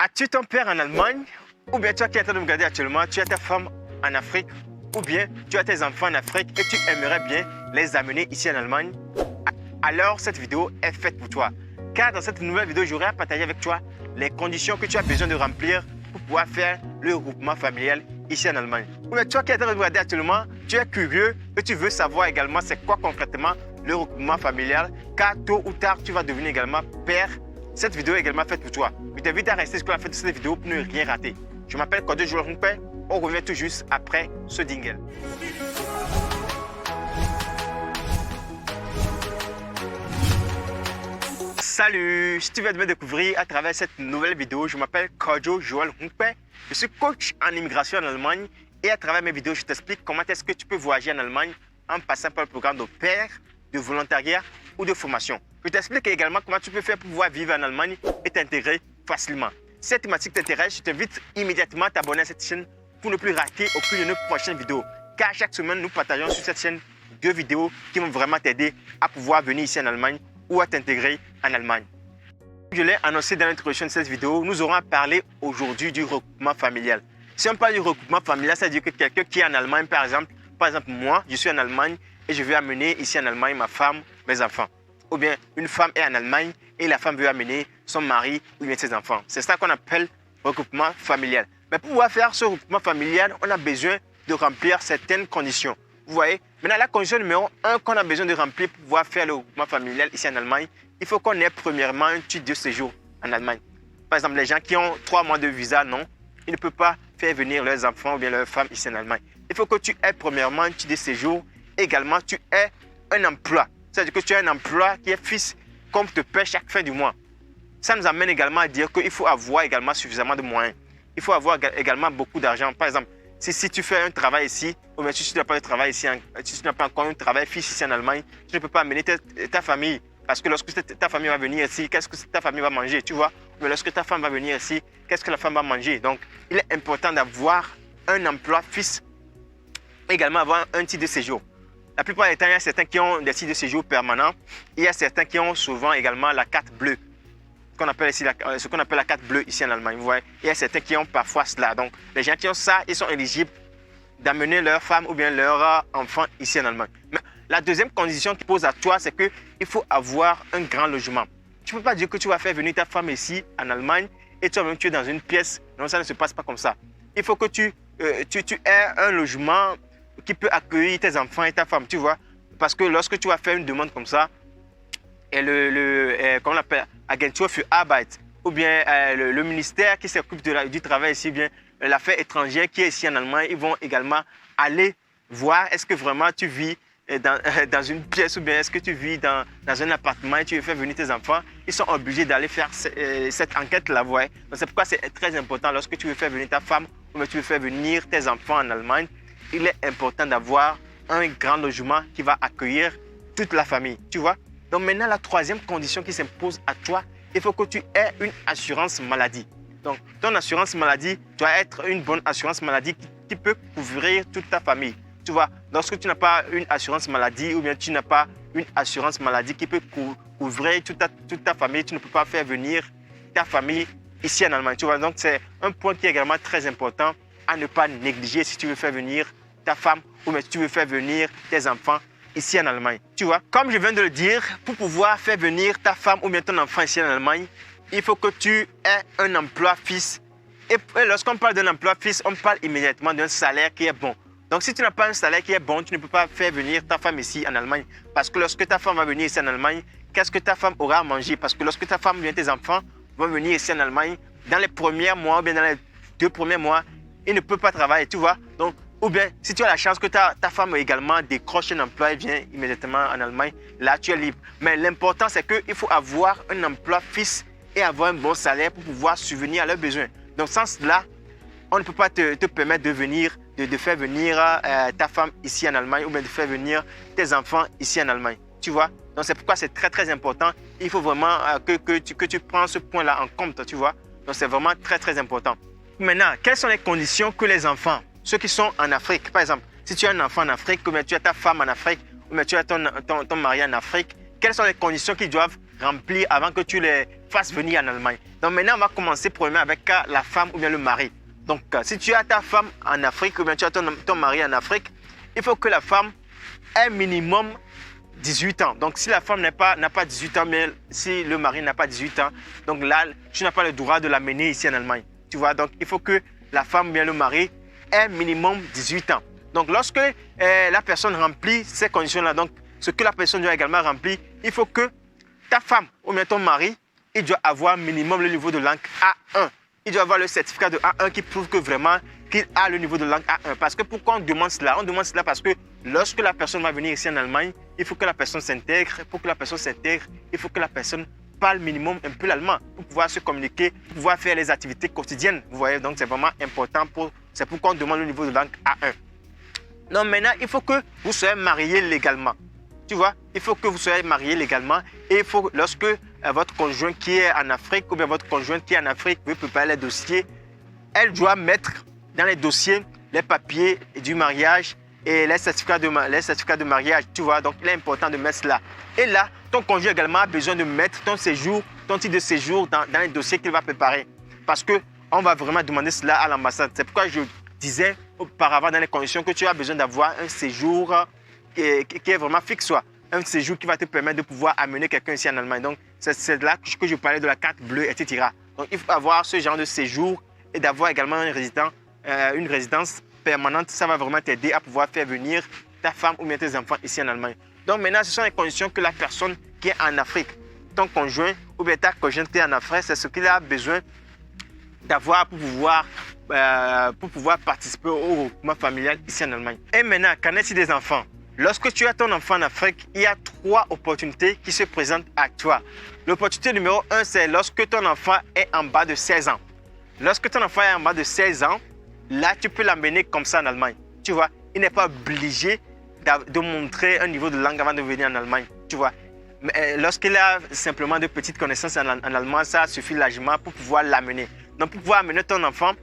As-tu ton père en Allemagne? Ou bien toi qui es en train de me regarder actuellement, tu as ta femme en Afrique? Ou bien tu as tes enfants en Afrique et tu aimerais bien les amener ici en Allemagne? Alors cette vidéo est faite pour toi. Car dans cette nouvelle vidéo, j'aurai à partager avec toi les conditions que tu as besoin de remplir pour pouvoir faire le regroupement familial ici en Allemagne. Ou bien toi qui es en train de me regarder actuellement, tu es curieux et tu veux savoir également c'est quoi concrètement le regroupement familial, car tôt ou tard tu vas devenir également père. Cette vidéo est également faite pour toi. Je t'invite à rester jusqu'à la fin de cette vidéo pour ne rien rater. Je m'appelle Kojo Joel Hunkpe. On revient tout juste après ce jingle. Salut! Si tu viens de me découvrir à travers cette nouvelle vidéo, je m'appelle Kojo Joel Hunkpe. Je suis coach en immigration en Allemagne et à travers mes vidéos, je t'explique comment est-ce que tu peux voyager en Allemagne en passant par le programme de pair, de volontariat ou de formation. Je t'explique également comment tu peux faire pour pouvoir vivre en Allemagne et t'intégrer facilement. Si cette thématique t'intéresse, je t'invite immédiatement à t'abonner à cette chaîne pour ne plus rater aucune de nos prochaines vidéos. Car chaque semaine, nous partageons sur cette chaîne 2 vidéos qui vont vraiment t'aider à pouvoir venir ici en Allemagne ou à t'intégrer en Allemagne. Comme je l'ai annoncé dans l'introduction de cette vidéo, nous aurons à parler aujourd'hui du regroupement familial. Si on parle du regroupement familial, ça veut dire que quelqu'un qui est en Allemagne, par exemple moi, je suis en Allemagne et je veux amener ici en Allemagne ma femme, mes enfants. Ou bien une femme est en Allemagne et la femme veut amener son mari ou bien ses enfants. C'est ça qu'on appelle regroupement familial. Mais pour pouvoir faire ce regroupement familial, on a besoin de remplir certaines conditions. Vous voyez? Maintenant, la condition numéro 1 qu'on a besoin de remplir pour pouvoir faire le regroupement familial ici en Allemagne, il faut qu'on ait premièrement un titre de séjour en Allemagne. Par exemple, les gens qui ont 3 mois de visa, non, ils ne peuvent pas faire venir leurs enfants ou bien leurs femmes ici en Allemagne. Il faut que tu aies premièrement un titre de séjour. Également, tu aies un emploi. C'est-à-dire que tu as un emploi qui est fixe, qu'on te paie chaque fin du mois. Ça nous amène également à dire qu'il faut avoir également suffisamment de moyens. Il faut avoir également beaucoup d'argent. Par exemple, si tu fais un travail ici, ou bien si tu n'as pas de travail ici, si tu n'as pas encore un travail fixe ici en Allemagne, tu ne peux pas amener ta famille. Parce que lorsque ta famille va venir ici, qu'est-ce que ta famille va manger, tu vois? Mais lorsque ta femme va venir ici, qu'est-ce que la femme va manger? Donc, il est important d'avoir un emploi fixe, également avoir un titre de séjour. La plupart des temps, il y a certains qui ont des titres de séjour permanents. Il y a certains qui ont souvent également la carte bleue, ce qu'on appelle la carte bleue ici en Allemagne. Vous voyez? Il y a certains qui ont parfois cela. Donc, les gens qui ont ça, ils sont éligibles d'amener leur femme ou bien leur enfant ici en Allemagne. Mais la deuxième condition qui pose à toi, c'est qu'il faut avoir un grand logement. Tu ne peux pas dire que tu vas faire venir ta femme ici en Allemagne et toi-même tu es dans une pièce. Non, ça ne se passe pas comme ça. Il faut que tu aies un logement qui peut accueillir tes enfants et ta femme, tu vois. Parce que lorsque tu vas faire une demande comme ça, et comment on appelle, Agentur für Arbeit, ou bien le ministère qui s'occupe du travail ici, bien l'affaire étrangère qui est ici en Allemagne, ils vont également aller voir est-ce que vraiment tu vis dans une pièce ou bien est-ce que tu vis dans un appartement et tu veux faire venir tes enfants. Ils sont obligés d'aller faire cette enquête-là, vous voyez. Donc c'est pourquoi c'est très important lorsque tu veux faire venir ta femme ou bien tu veux faire venir tes enfants en Allemagne. Il est important d'avoir un grand logement qui va accueillir toute la famille, tu vois. Donc maintenant, la troisième condition qui s'impose à toi, il faut que tu aies une assurance maladie. Donc, ton assurance maladie doit être une bonne assurance maladie qui peut couvrir toute ta famille. Tu vois, lorsque tu n'as pas une assurance maladie ou bien tu n'as pas une assurance maladie qui peut couvrir toute ta famille, tu ne peux pas faire venir ta famille ici en Allemagne. Tu vois, donc c'est un point qui est également très important à ne pas négliger si tu veux faire venir ta femme ou si tu veux faire venir tes enfants ici en Allemagne. Tu vois, comme je viens de le dire, pour pouvoir faire venir ta femme ou bien ton enfant ici en Allemagne, il faut que tu aies un emploi fixe. Et lorsqu'on parle d'un emploi fixe, on parle immédiatement d'un salaire qui est bon. Donc si tu n'as pas un salaire qui est bon, tu ne peux pas faire venir ta femme ici en Allemagne. Parce que lorsque ta femme va venir ici en Allemagne, qu'est-ce que ta femme aura à manger? Parce que lorsque ta femme vient, tes enfants vont venir ici en Allemagne, dans les premiers mois ou bien dans les 2 premiers mois, ils ne peuvent pas travailler, tu vois. Donc, ou bien, si tu as la chance que ta femme également décroche un emploi et vient immédiatement en Allemagne, là, tu es libre. Mais l'important, c'est qu'il faut avoir un emploi fixe et avoir un bon salaire pour pouvoir subvenir à leurs besoins. Donc, sans cela, on ne peut pas te permettre de faire venir ta femme ici en Allemagne ou bien de faire venir tes enfants ici en Allemagne. Tu vois? Donc, c'est pourquoi c'est très, très important. Il faut vraiment que tu prends ce point-là en compte, tu vois? Donc, c'est vraiment très, très important. Maintenant, quelles sont les conditions que les enfants, ceux qui sont en Afrique, par exemple, si tu as un enfant en Afrique, ou bien tu as ta femme en Afrique, ou bien tu as ton mari en Afrique, quelles sont les conditions qu'ils doivent remplir avant que tu les fasses venir en Allemagne. Donc maintenant, on va commencer premièrement avec la femme ou bien le mari. Donc si tu as ta femme en Afrique ou bien tu as ton mari en Afrique, il faut que la femme ait minimum 18 ans. Donc si la femme n'a pas 18 ans, mais si le mari n'a pas 18 ans, donc là, tu n'as pas le droit de l'amener ici en Allemagne. Tu vois, donc il faut que la femme ou bien le mari ait minimum 18 ans. Donc lorsque la personne remplit ces conditions-là, donc ce que la personne doit également remplir, il faut que ta femme ou bien ton mari, il doit avoir minimum le niveau de langue A1. Il doit avoir le certificat de A1 qui prouve que vraiment qu'il a le niveau de langue A1. Parce que pourquoi on demande cela? On demande cela parce que lorsque la personne va venir ici en Allemagne, il faut que la personne s'intègre. Pour que la personne s'intègre, il faut que la personne parle minimum un peu l'allemand pour pouvoir se communiquer, pour pouvoir faire les activités quotidiennes. Vous voyez, donc c'est vraiment important. C'est pourquoi on demande le niveau de langue A1. Donc maintenant, il faut que vous soyez mariés légalement. Tu vois, il faut que vous soyez mariés légalement et il faut, lorsque votre conjoint qui est en Afrique ou bien votre conjointe qui est en Afrique veut préparer les dossiers, elle doit mettre dans les dossiers les papiers du mariage et les certificats de mariage, tu vois. Donc, il est important de mettre cela. Et là, ton conjoint également a besoin de mettre ton séjour, ton titre de séjour dans les dossiers qu'il va préparer. Parce qu'on va vraiment demander cela à l'ambassade. C'est pourquoi je disais auparavant dans les conditions que tu as besoin d'avoir un séjour qui est vraiment fixe, soit un séjour qui va te permettre de pouvoir amener quelqu'un ici en Allemagne. Donc, c'est là que je parlais de la carte bleue, etc. Donc, il faut avoir ce genre de séjour et d'avoir également une résidence permanente. Ça va vraiment t'aider à pouvoir faire venir ta femme ou bien tes enfants ici en Allemagne. Donc, maintenant, ce sont les conditions que la personne qui est en Afrique, ton conjoint ou bien ta conjointe qui est en Afrique, c'est ce qu'il a besoin d'avoir pour pouvoir participer au regroupement familial ici en Allemagne. Et maintenant, qu'en est-il des enfants? Lorsque tu as ton enfant en Afrique, il y a 3 opportunités qui se présentent à toi. L'opportunité numéro 1, c'est lorsque ton enfant est en bas de 16 ans. Lorsque ton enfant est en bas de 16 ans, là, tu peux l'amener comme ça en Allemagne. Tu vois, il n'est pas obligé de montrer un niveau de langue avant de venir en Allemagne. Tu vois, mais lorsqu'il a simplement de petites connaissances en allemand, ça suffit largement pour pouvoir l'amener. Donc, pour pouvoir amener ton enfant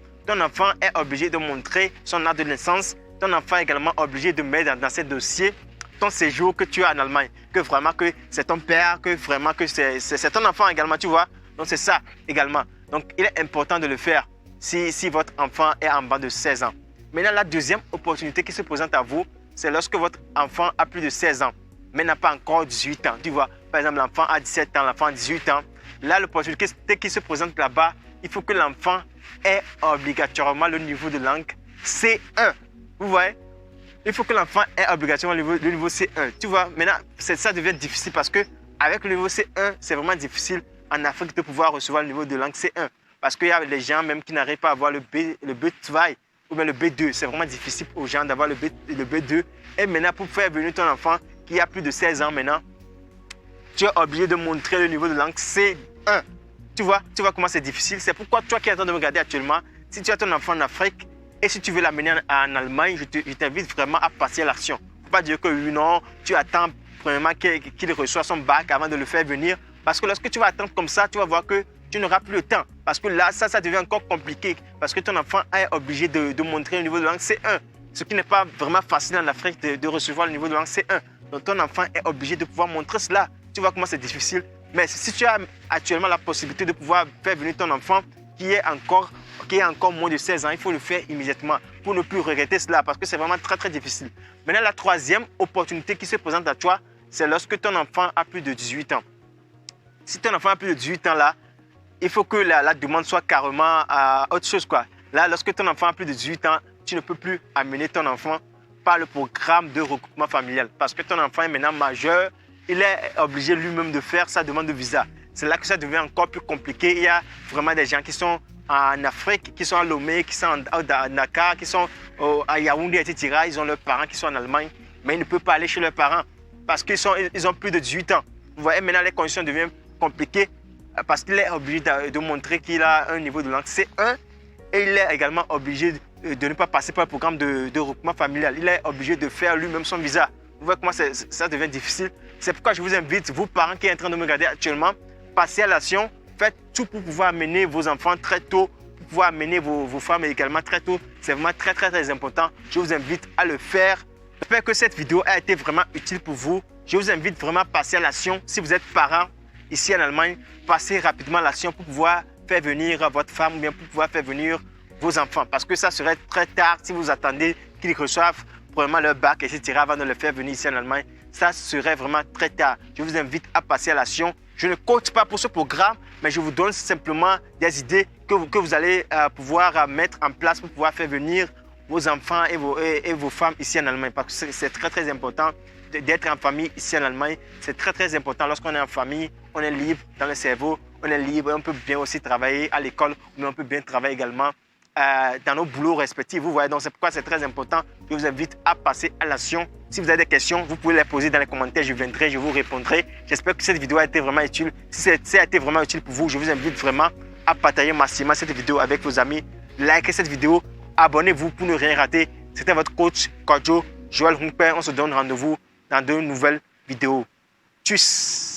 est obligé de montrer son acte de naissance. Ton enfant est également obligé de mettre dans ses dossiers ton séjour que tu as en Allemagne, que vraiment que c'est ton père, que vraiment que c'est ton enfant également, tu vois. Donc c'est ça également. Donc il est important de le faire si votre enfant est en bas de 16 ans. Maintenant, la deuxième opportunité qui se présente à vous, c'est lorsque votre enfant a plus de 16 ans, mais n'a pas encore 18 ans. Tu vois, par exemple, l'enfant a 17 ans, l'enfant a 18 ans. Là, l'opportunité qui se présente là-bas, il faut que l'enfant ait obligatoirement le niveau de langue C1. Vous voyez, il faut que l'enfant ait obligatoirement le niveau C1. Tu vois, maintenant, ça devient difficile parce qu'avec le niveau C1, c'est vraiment difficile en Afrique de pouvoir recevoir le niveau de langue C1. Parce qu'il y a des gens même qui n'arrivent pas à avoir le B2 ou bien le B2. C'est vraiment difficile aux gens d'avoir le B2. Et maintenant, pour faire venir ton enfant qui a plus de 16 ans maintenant, tu es obligé de montrer le niveau de langue C1. Tu vois comment c'est difficile. C'est pourquoi toi qui es en train de me regarder actuellement, si tu as ton enfant en Afrique, et si tu veux l'amener en Allemagne, je t'invite vraiment à passer à l'action. Il ne faut pas dire que oui, non, tu attends premièrement qu'il reçoive son bac avant de le faire venir. Parce que lorsque tu vas attendre comme ça, tu vas voir que tu n'auras plus le temps. Parce que là, ça devient encore compliqué. Parce que ton enfant est obligé de montrer le niveau de langue C1. Ce qui n'est pas vraiment facile en Afrique de recevoir le niveau de langue C1. Donc ton enfant est obligé de pouvoir montrer cela. Tu vois comment c'est difficile. Mais si tu as actuellement la possibilité de pouvoir faire venir ton enfant qui est encore moins de 16 ans, il faut le faire immédiatement pour ne plus regretter cela parce que c'est vraiment très très difficile. Maintenant, la troisième opportunité qui se présente à toi, c'est lorsque ton enfant a plus de 18 ans. Si ton enfant a plus de 18 ans là, il faut que la demande soit carrément à autre chose, quoi. Là, lorsque ton enfant a plus de 18 ans, tu ne peux plus amener ton enfant par le programme de regroupement familial parce que ton enfant est maintenant majeur, il est obligé lui-même de faire sa demande de visa. C'est là que ça devient encore plus compliqué. Il y a vraiment des gens qui sont en Afrique, qui sont à Lomé, qui sont à Dakar, qui sont à Yaoundé, etc. Ils ont leurs parents qui sont en Allemagne, mais ils ne peuvent pas aller chez leurs parents parce qu'ils ont plus de 18 ans. Vous voyez, maintenant les conditions deviennent compliquées parce qu'il est obligé de montrer qu'il a un niveau de langue C1 et il est également obligé de ne pas passer par le programme de regroupement familial. Il est obligé de faire lui-même son visa. Vous voyez comment ça devient difficile. C'est pourquoi je vous invite, vous parents qui êtes en train de me regarder actuellement, passez à l'action, faites tout pour pouvoir amener vos enfants très tôt, pour pouvoir amener vos femmes également très tôt. C'est vraiment très très très important. Je vous invite à le faire. J'espère que cette vidéo a été vraiment utile pour vous. Je vous invite vraiment à passer à l'action. Si vous êtes parent, ici en Allemagne, passez rapidement à l'action pour pouvoir faire venir votre femme ou bien pour pouvoir faire venir vos enfants. Parce que ça serait très tard si vous attendez qu'ils reçoivent probablement leur bac, etc. avant de le faire venir ici en Allemagne. Ça serait vraiment très tard. Je vous invite à passer à l'action. Je ne coach pas pour ce programme, mais je vous donne simplement des idées que vous allez pouvoir mettre en place pour pouvoir faire venir vos enfants et vos femmes ici en Allemagne. Parce que c'est très très important d'être en famille ici en Allemagne. C'est très très important. Lorsqu'on est en famille, on est libre dans le cerveau, on est libre et on peut bien aussi travailler à l'école, mais on peut bien travailler également dans nos boulots respectifs. Vous voyez, donc c'est pourquoi c'est très important. Je vous invite à passer à l'action. Si vous avez des questions, vous pouvez les poser dans les commentaires. Je viendrai, je vous répondrai. J'espère que cette vidéo a été vraiment utile. Si ça a été vraiment utile pour vous, je vous invite vraiment à partager massivement cette vidéo avec vos amis. Likez cette vidéo. Abonnez-vous pour ne rien rater. C'était votre coach Kojo Joel Humper. On se donne rendez-vous dans de nouvelles vidéos. Tchuss!